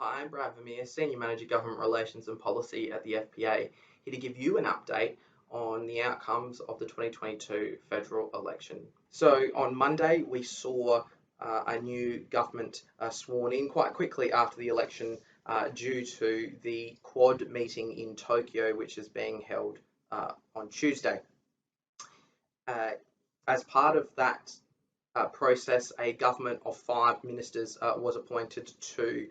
Hi, I'm Brad Vermeer, Senior Manager Government Relations and Policy at the FPA, here to give you an update on the outcomes of the 2022 federal election. So on Monday, we saw a new government sworn in quite quickly after the election due to the Quad meeting in Tokyo, which is being held on Tuesday. As part of that process, a government of 5 ministers was appointed to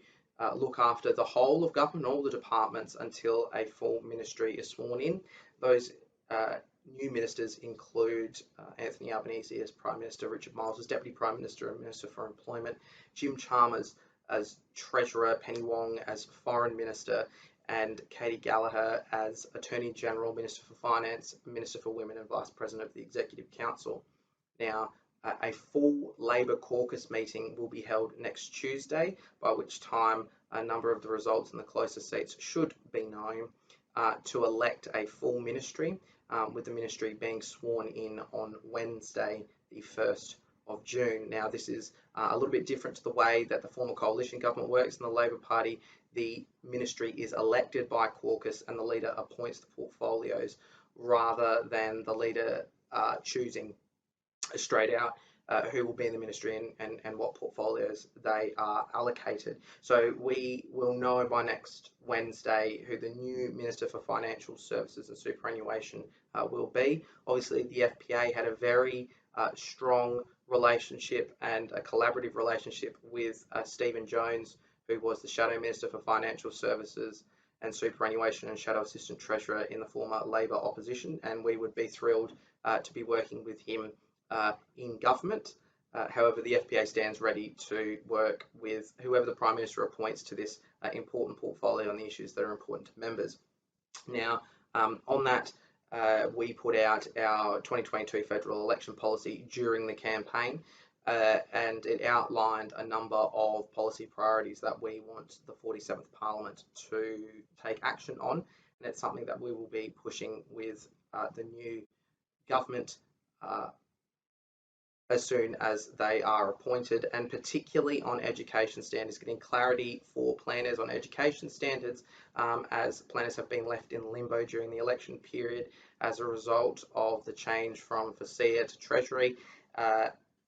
look after the whole of government, all the departments, until a full ministry is sworn in. Those new ministers include Anthony Albanese as Prime Minister, Richard Marles as Deputy Prime Minister and Minister for Employment, Jim Chalmers as Treasurer, Penny Wong as Foreign Minister, and Katie Gallagher as Attorney General, Minister for Finance, Minister for Women and Vice President of the Executive Council. Now, a full Labor caucus meeting will be held next Tuesday, by which time a number of the results in the closer seats should be known, to elect a full ministry, with the ministry being sworn in on Wednesday, the 1st of June. Now, this is a little bit different to the way that the former coalition government works in the Labor Party. The ministry is elected by caucus and the leader appoints the portfolios rather than the leader choosing straight out who will be in the ministry and what portfolios they are allocated. So we will know by next Wednesday who the new Minister for Financial Services and Superannuation will be. Obviously, the FPA had a very strong relationship and a collaborative relationship with Stephen Jones, who was the Shadow Minister for Financial Services and Superannuation and Shadow Assistant Treasurer in the former Labor opposition, and we would be thrilled to be working with him in government. However, the FPA stands ready to work with whoever the Prime Minister appoints to this important portfolio on the issues that are important to members. Now, on that, we put out our 2022 federal election policy during the campaign, and it outlined a number of policy priorities that we want the 47th Parliament to take action on, and it's something that we will be pushing with the new government as soon as they are appointed, and particularly on education standards, getting clarity for planners on education standards, as planners have been left in limbo during the election period as a result of the change from FPA to Treasury,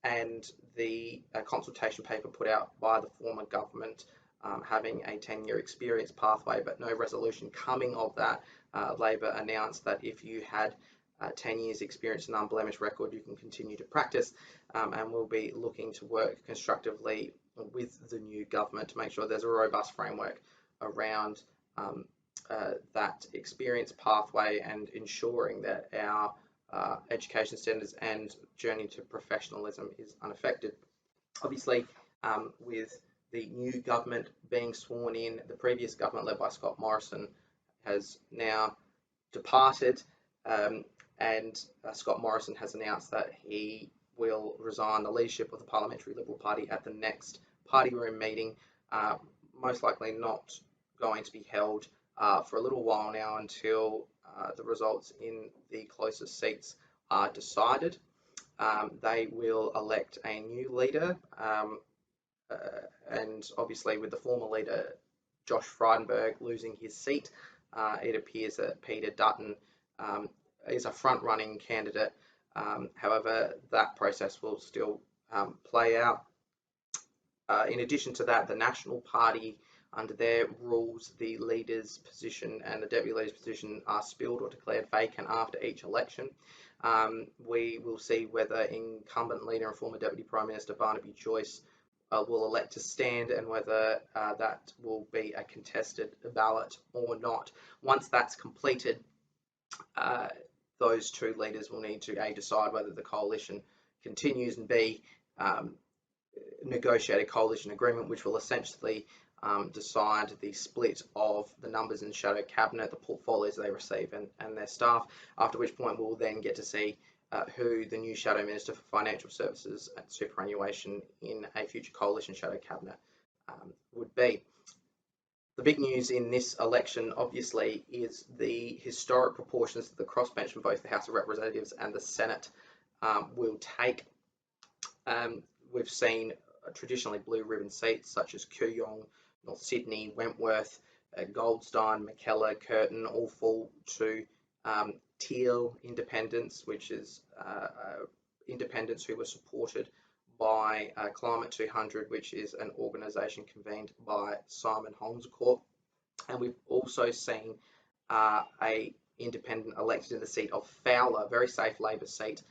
and the consultation paper put out by the former government having a 10-year experience pathway, but no resolution coming of that. Labor announced that if you had 10 years experience and unblemished record, you can continue to practice, and we'll be looking to work constructively with the new government to make sure there's a robust framework around that experience pathway and ensuring that our education standards and journey to professionalism is unaffected. Obviously, with the new government being sworn in, the previous government led by Scott Morrison has now departed, and Scott Morrison has announced that he will resign the leadership of the Parliamentary Liberal Party at the next party room meeting, most likely not going to be held for a little while now until the results in the closest seats are decided. They will elect a new leader, and obviously with the former leader, Josh Frydenberg, losing his seat, it appears that Peter Dutton is a front-running candidate. However, that process will still play out. In addition to that, the National Party, under their rules, the leader's position and the deputy leader's position are spilled or declared vacant after each election. We will see whether incumbent leader and former Deputy Prime Minister Barnaby Joyce will elect to stand, and whether that will be a contested ballot or not. Once that's completed, those two leaders will need to A, decide whether the coalition continues, and B, negotiate a coalition agreement which will essentially decide the split of the numbers in shadow cabinet, the portfolios they receive and their staff, after which point we'll then get to see who the new Shadow Minister for Financial Services and Superannuation in a future coalition shadow cabinet would be. The big news in this election, obviously, is the historic proportions that the crossbench from both the House of Representatives and the Senate will take. We've seen traditionally blue ribbon seats such as Kooyong, North Sydney, Wentworth, Goldstein, Mackellar, Curtin all fall to Teal independents, which is independents who were supported by Climate 200, which is an organisation convened by Simon Holmescourt. And we've also seen a independent elected in the seat of Fowler, very safe Labor seat,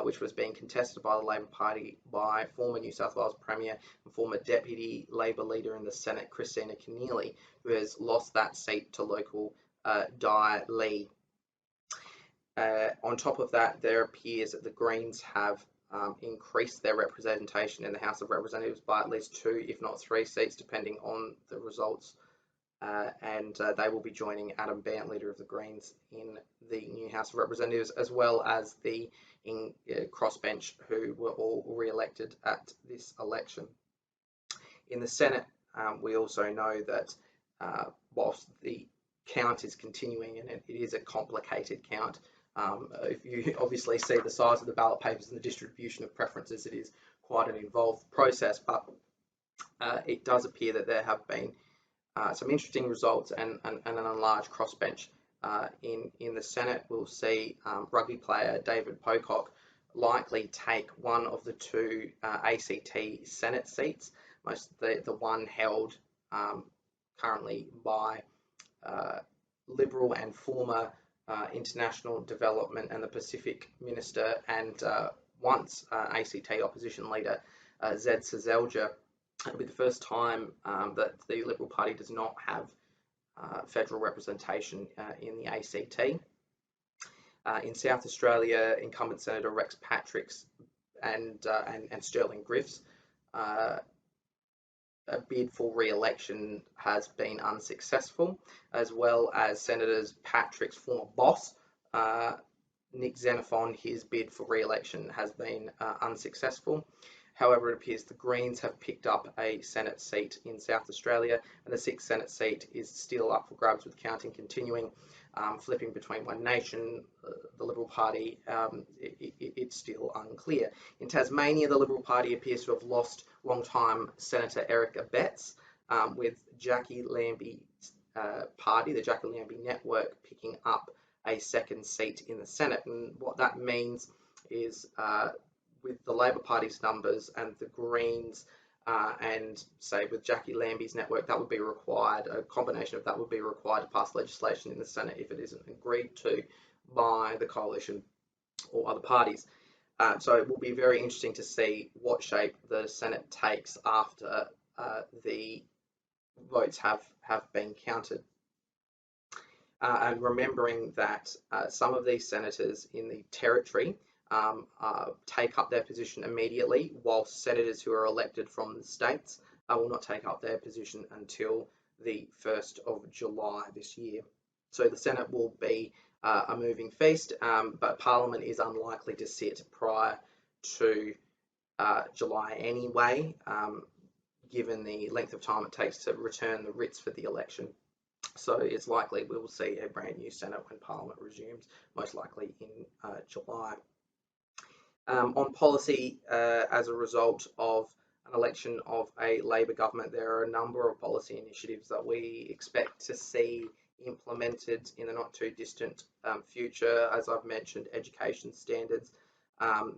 which was being contested by the Labor Party by former New South Wales Premier and former Deputy Labor Leader in the Senate, Christina Keneally, who has lost that seat to local Di Lee. On top of that, there appears that the Greens have increased their representation in the House of Representatives by at least 2, if not 3 seats, depending on the results. And they will be joining Adam Bandt, leader of the Greens, in the new House of Representatives, as well as the crossbench who were all re-elected at this election. In the Senate, we also know that whilst the count is continuing, and it is a complicated count, if you obviously see the size of the ballot papers and the distribution of preferences, it is quite an involved process, but it does appear that there have been some interesting results and an enlarged crossbench. In the Senate, we'll see rugby player David Pocock likely take one of the 2 ACT Senate seats, the one held currently by Liberal and former International Development and the Pacific Minister and once ACT opposition leader Zed Sezelja. It'll be the first time that the Liberal Party does not have federal representation in the ACT. In South Australia, incumbent Senator Rex Patricks and Sterling Griff's a bid for re-election has been unsuccessful, as well as Senators Patrick's former boss, Nick Xenophon, his bid for re-election has been unsuccessful. However, it appears the Greens have picked up a Senate seat in South Australia, and the 6th Senate seat is still up for grabs with counting continuing, flipping between One Nation, the Liberal Party. It's still unclear. In Tasmania, the Liberal Party appears to have lost long-time Senator Eric Abetz, with Jackie Lambie's party, the Jackie Lambie Network, picking up a 2nd seat in the Senate. And what that means is with the Labor Party's numbers and the Greens, and say with Jackie Lambie's network, that would be required, a combination of that would be required to pass legislation in the Senate if it isn't agreed to by the coalition or other parties. So it will be very interesting to see what shape the Senate takes after the votes have been counted. And remembering that some of these senators in the territory take up their position immediately, whilst senators who are elected from the states will not take up their position until the 1st of July this year. So the Senate will be a moving feast, but Parliament is unlikely to sit prior to July anyway, given the length of time it takes to return the writs for the election. So it's likely we will see a brand new Senate when Parliament resumes, most likely in July. On policy, as a result of an election of a Labor government, there are a number of policy initiatives that we expect to see implemented in the not too distant future. As I've mentioned, education standards.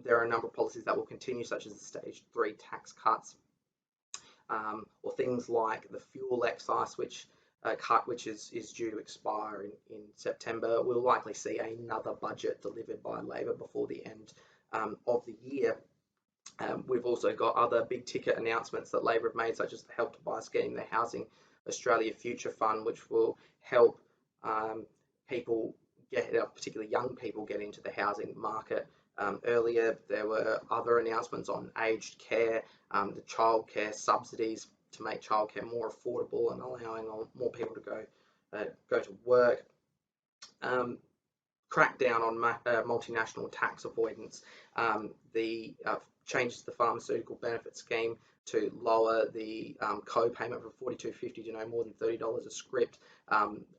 There are a number of policies that will continue, such as the Stage 3 tax cuts, or things like the fuel excise, which is due to expire in September. We'll likely see another budget delivered by Labor before the end of the year. We've also got other big ticket announcements that Labor have made, such as the Help to Buy scheme, the Housing Australia Future Fund, which will help people particularly young people, get into the housing market earlier. There were other announcements on aged care, the childcare subsidies to make childcare more affordable and allowing more people to go to work. Crackdown on multinational tax avoidance, the changes to the pharmaceutical benefit scheme to lower the co-payment from $42.50 to no more than $30 a script,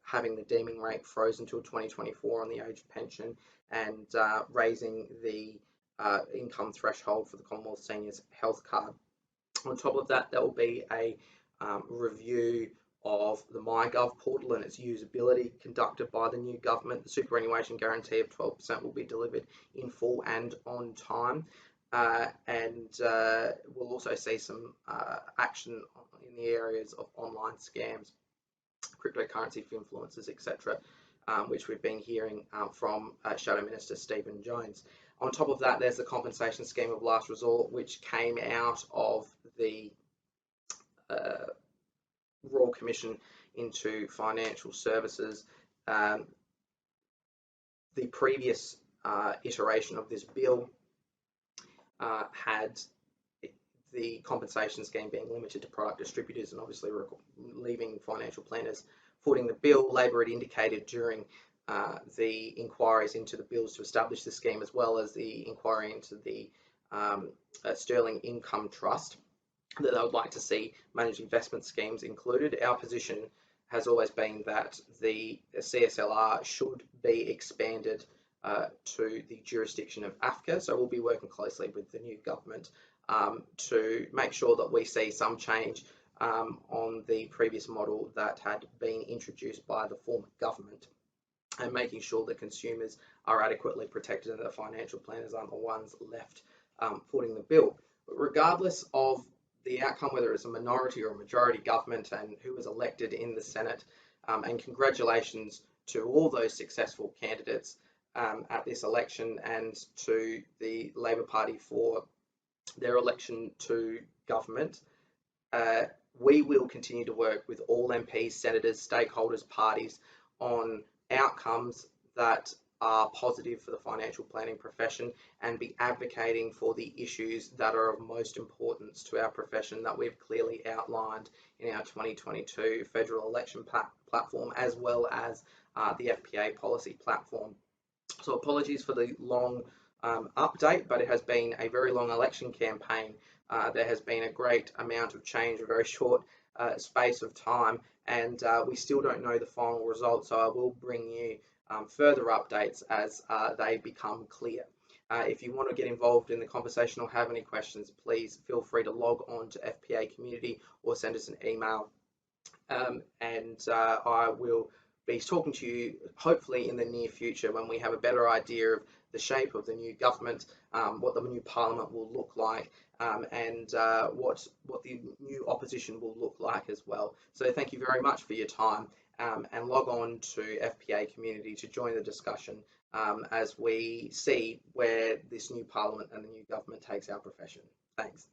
having the deeming rate frozen till 2024 on the aged pension, and raising the income threshold for the Commonwealth Seniors Health Card. On top of that, there will be a review of the MyGov portal and its usability conducted by the new government. The superannuation guarantee of 12% will be delivered in full and on time. We'll also see some action in the areas of online scams, cryptocurrency for influencers, etc., which we've been hearing from Shadow Minister Stephen Jones. On top of that, there's the compensation scheme of last resort, which came out of the Royal Commission into Financial Services. The previous iteration of this bill had the compensation scheme being limited to product distributors and obviously leaving financial planners footing the bill. Labor had indicated during the inquiries into the bills to establish the scheme, as well as the inquiry into the Sterling Income Trust, that they would like to see managed investment schemes included. Our position has always been that the CSLR should be expanded to the jurisdiction of AFCA, so we'll be working closely with the new government to make sure that we see some change on the previous model that had been introduced by the former government, and making sure that consumers are adequately protected and the financial planners aren't the ones left footing the bill. But regardless of the outcome, whether it's a minority or a majority government and who was elected in the Senate, and congratulations to all those successful candidates at this election, and to the Labor Party for their election to government. We will continue to work with all MPs, senators, stakeholders, parties on outcomes that are positive for the financial planning profession, and be advocating for the issues that are of most importance to our profession that we've clearly outlined in our 2022 federal election platform, as well as the FPA policy platform. So apologies for the long update, but it has been a very long election campaign. There has been a great amount of change in a very short space of time, and we still don't know the final result, so I will bring you further updates as they become clear. If you want to get involved in the conversation or have any questions, please feel free to log on to FPA Community or send us an email, and I will be talking to you hopefully in the near future when we have a better idea of the shape of the new government, what the new parliament will look like, and what the new opposition will look like as well. So thank you very much for your time, and log on to FPA Community to join the discussion as we see where this new parliament and the new government takes our profession. Thanks.